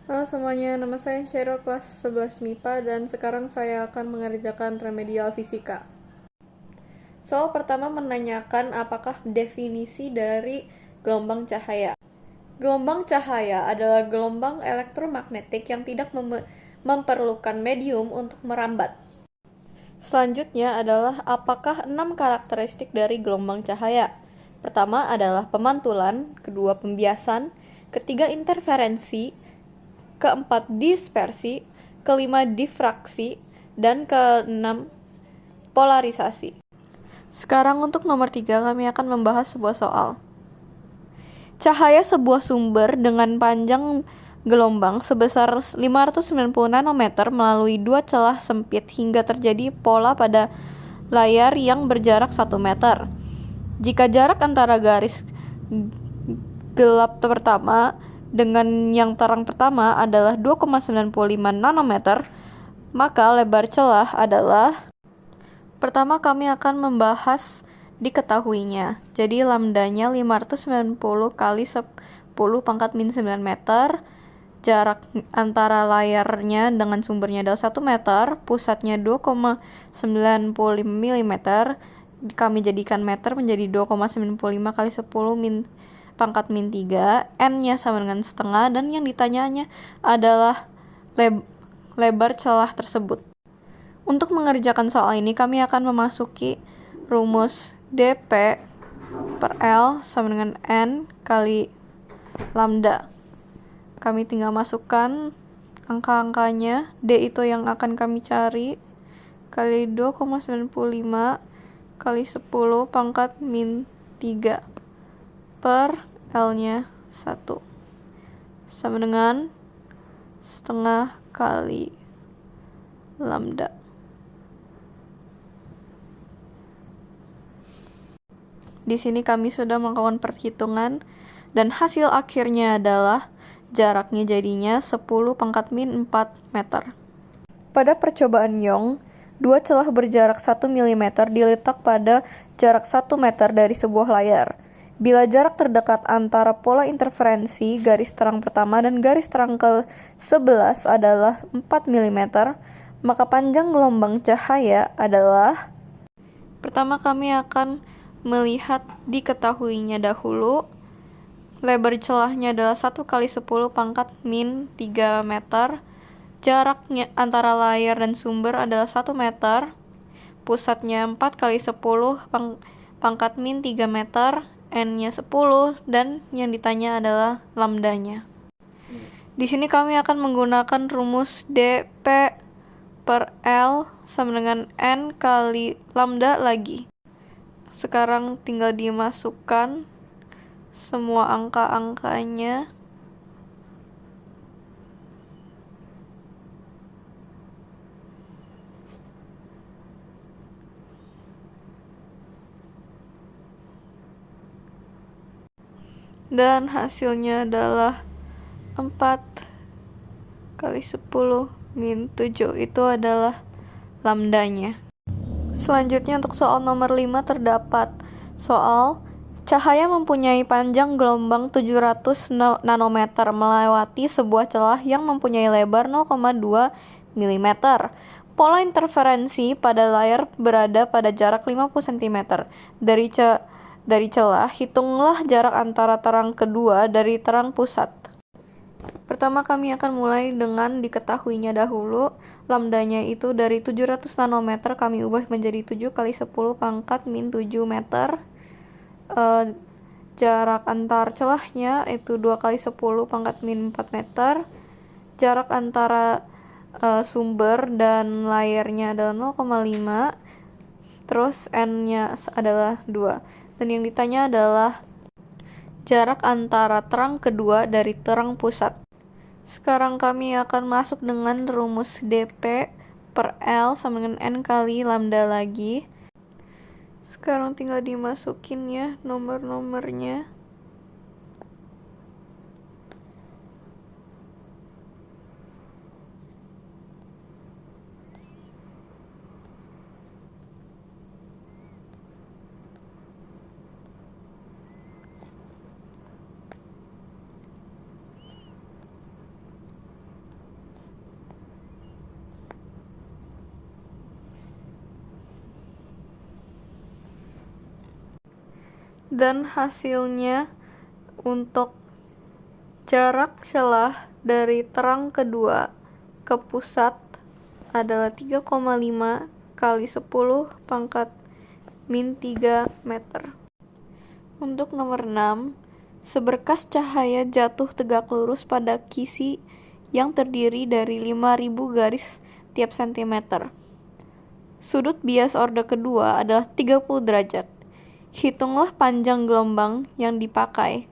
Halo semuanya, nama saya Cheryl kelas 11 MIPA dan sekarang saya akan mengerjakan remedial fisika. Soal pertama menanyakan apakah definisi dari gelombang cahaya. Gelombang cahaya adalah gelombang elektromagnetik yang tidak memerlukan medium untuk merambat. Selanjutnya adalah apakah 6 karakteristik dari gelombang cahaya. Pertama adalah pemantulan, kedua pembiasan, ketiga interferensi, keempat dispersi, kelima difraksi, dan keenam polarisasi. Sekarang untuk nomor 3 kami akan membahas sebuah soal. Cahaya sebuah sumber dengan panjang gelombang sebesar 590 nanometer melalui dua celah sempit hingga terjadi pola pada layar yang berjarak 1 meter. Jika jarak antara garis gelap pertama dengan yang terang pertama adalah 2,95 nanometer, maka lebar celah adalah. Pertama kami akan membahas diketahuinya. Jadi lambdanya 590 kali 10 pangkat min 9 meter. Jarak antara layarnya dengan sumbernya adalah 1 meter, pusatnya 2,95 mm. Kami jadikan meter menjadi 2,95 kali 10 pangkat min 3, n-nya sama dengan setengah, dan yang ditanyanya adalah lebar celah tersebut. Untuk mengerjakan soal ini, kami akan memasuki rumus dP per L sama dengan N kali lambda. Kami tinggal masukkan angka-angkanya. D itu yang akan kami cari, kali 2,95 kali 10 pangkat min 3 per L-nya 1 sama dengan setengah kali lambda. Di sini kami sudah melakukan perhitungan dan hasil akhirnya adalah jaraknya jadinya 10 pangkat min 4 meter. Pada percobaan Young, dua celah berjarak 1 mm diletak pada jarak 1 meter dari sebuah layar. Bila jarak terdekat antara pola interferensi garis terang pertama dan garis terang ke-11 adalah 4 mm, maka panjang gelombang cahaya adalah. Pertama kami akan melihat diketahuinya dahulu. Lebar celahnya adalah 1 kali 10 pangkat min 3 meter. Jaraknya antara layar dan sumber adalah 1 meter. Pusatnya 4 kali 10 pangkat min 3 meter. N-nya 10, dan yang ditanya adalah lambdanya. Di sini kami akan menggunakan rumus dP per L sama dengan N kali lambda lagi. Sekarang tinggal dimasukkan semua angka-angkanya. Dan hasilnya adalah 4 kali 10 min 7. Itu adalah lambdanya. Selanjutnya untuk soal nomor 5 terdapat soal cahaya mempunyai panjang gelombang 700 nanometer melewati sebuah celah yang mempunyai lebar 0,2 mm. Pola interferensi pada layar berada pada jarak 50 cm. Dari celah, hitunglah jarak antara terang kedua dari terang pusat. Pertama kami akan mulai dengan diketahuinya dahulu. Lambdanya itu dari 700 nanometer kami ubah menjadi 7 kali 10 pangkat min 7 meter. Jarak antar celahnya itu 2 kali 10 pangkat min 4 meter. Jarak antara sumber dan layarnya adalah 0,5. Terus N-nya adalah 2. Dan yang ditanya adalah jarak antara terang kedua dari terang pusat. Sekarang kami akan masuk dengan rumus dP per L sama dengan N kali lambda lagi. Sekarang tinggal dimasukin ya nomor-nomornya. Dan hasilnya untuk jarak celah dari terang kedua ke pusat adalah 3,5 kali 10 pangkat min 3 meter. Untuk nomor 6, seberkas cahaya jatuh tegak lurus pada kisi yang terdiri dari 5.000 garis tiap sentimeter. Sudut bias orde kedua adalah 30 derajat. Hitunglah panjang gelombang yang dipakai.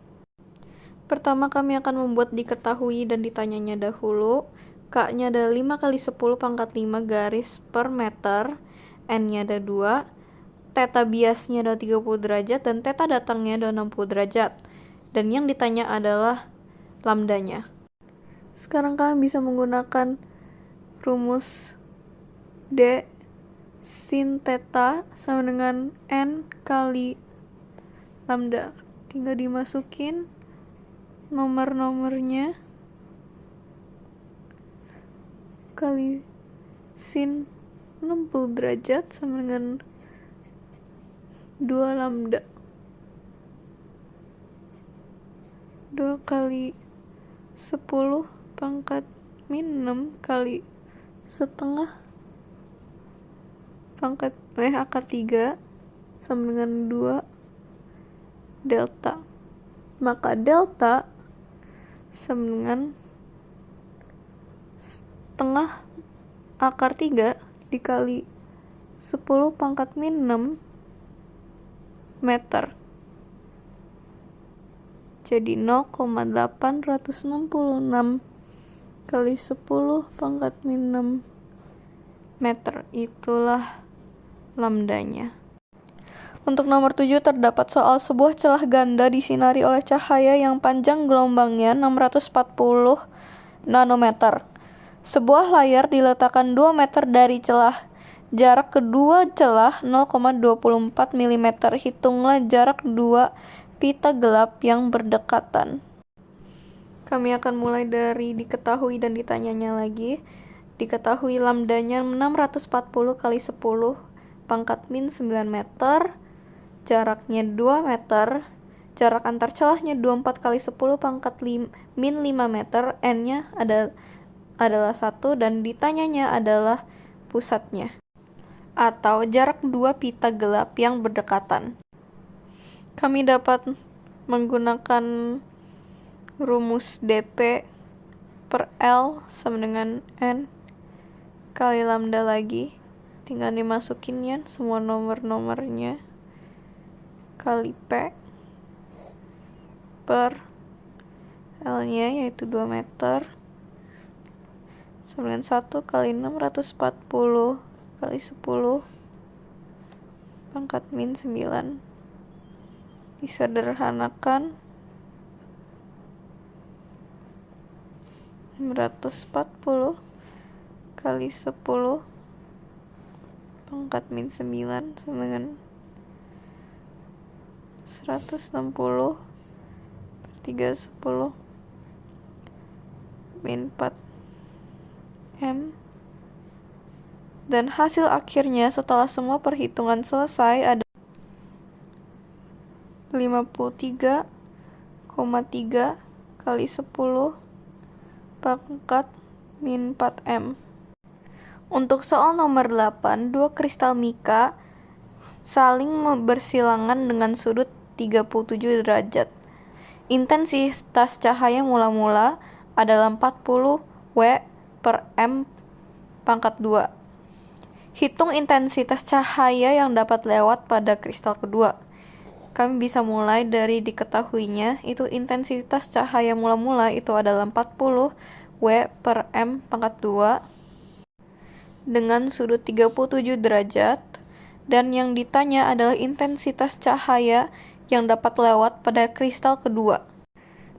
Pertama kami akan membuat diketahui dan ditanyanya dahulu. K-nya adalah 5 kali 10 pangkat 5 garis per meter. N-nya ada 2. Theta biasnya adalah 30 derajat dan theta datangnya adalah 60 derajat. Dan yang ditanya adalah lambdanya. Sekarang kami bisa menggunakan rumus D sin theta sama dengan N kali lambda. Tinggal dimasukin nomor-nomornya kali sin 60 derajat sama dengan 2 lambda. 2 kali 10 pangkat min 6 kali setengah pangkat akar 3 sama dengan 2 delta. Maka delta sama dengan setengah akar 3 dikali 10 pangkat min 6 meter. Jadi 0,866 kali 10 pangkat min 6 meter. Itulah lambdanya. Untuk nomor 7 terdapat soal sebuah celah ganda disinari oleh cahaya yang panjang gelombangnya 640 nanometer. Sebuah layar diletakkan 2 meter dari celah. Jarak kedua celah 0,24 mm. Hitunglah jarak 2 pita gelap yang berdekatan. Kami akan mulai dari diketahui dan ditanyanya lagi. Diketahui lambdanya 640 kali 10 pangkat min 9 meter. Jaraknya 2 meter. Jarak antar celahnya 24 kali 10 pangkat min 5 meter. N-nya adalah 1 dan ditanyanya adalah pusatnya. Atau jarak 2 pita gelap yang berdekatan. Kami dapat menggunakan rumus dP per L sama dengan N kali lambda lagi. Tinggal dimasukinnya semua nomor-nomornya kali P per L-nya yaitu 2 meter sama dengan 1 kali 640 kali 10 pangkat min 9. Disederhanakan 640 kali 10 pangkat min 9 sama dengan 160 per 310 min 4 M. Dan hasil akhirnya setelah semua perhitungan selesai ada 53,3 kali 10 pangkat min 4 M. Untuk soal nomor 8, 2 kristal mika saling bersilangan dengan sudut 37 derajat. Intensitas cahaya mula-mula adalah 40 W per M pangkat 2. Hitung intensitas cahaya yang dapat lewat pada kristal kedua. Kami bisa mulai dari diketahuinya, itu intensitas cahaya mula-mula itu adalah 40 W per M pangkat 2 dengan sudut 37 derajat, dan yang ditanya adalah intensitas cahaya yang dapat lewat pada kristal kedua.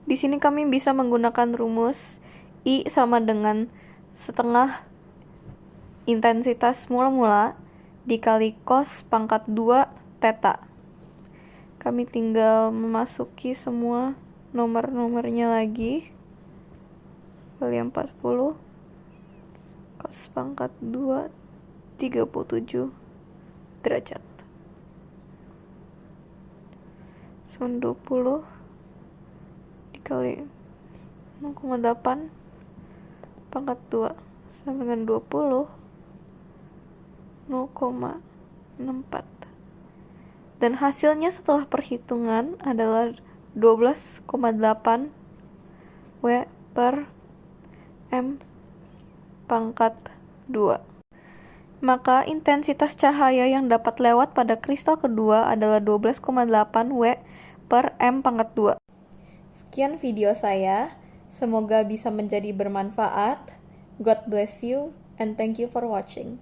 Di sini kami bisa menggunakan rumus I sama dengan setengah intensitas mula-mula dikali cos pangkat 2 theta. Kami tinggal memasuki semua nomor-nomornya lagi. Kali 40 cos pangkat 2 37 derajat. sama 20 dikali 0,8 pangkat 2 sama dengan 20 0,64. Dan hasilnya setelah perhitungan adalah 12,8 W per M pangkat 2. Maka intensitas cahaya yang dapat lewat pada kristal kedua adalah 12,8 W per M pangkat 2. Sekian video saya. Semoga bisa menjadi bermanfaat. God bless you and thank you for watching.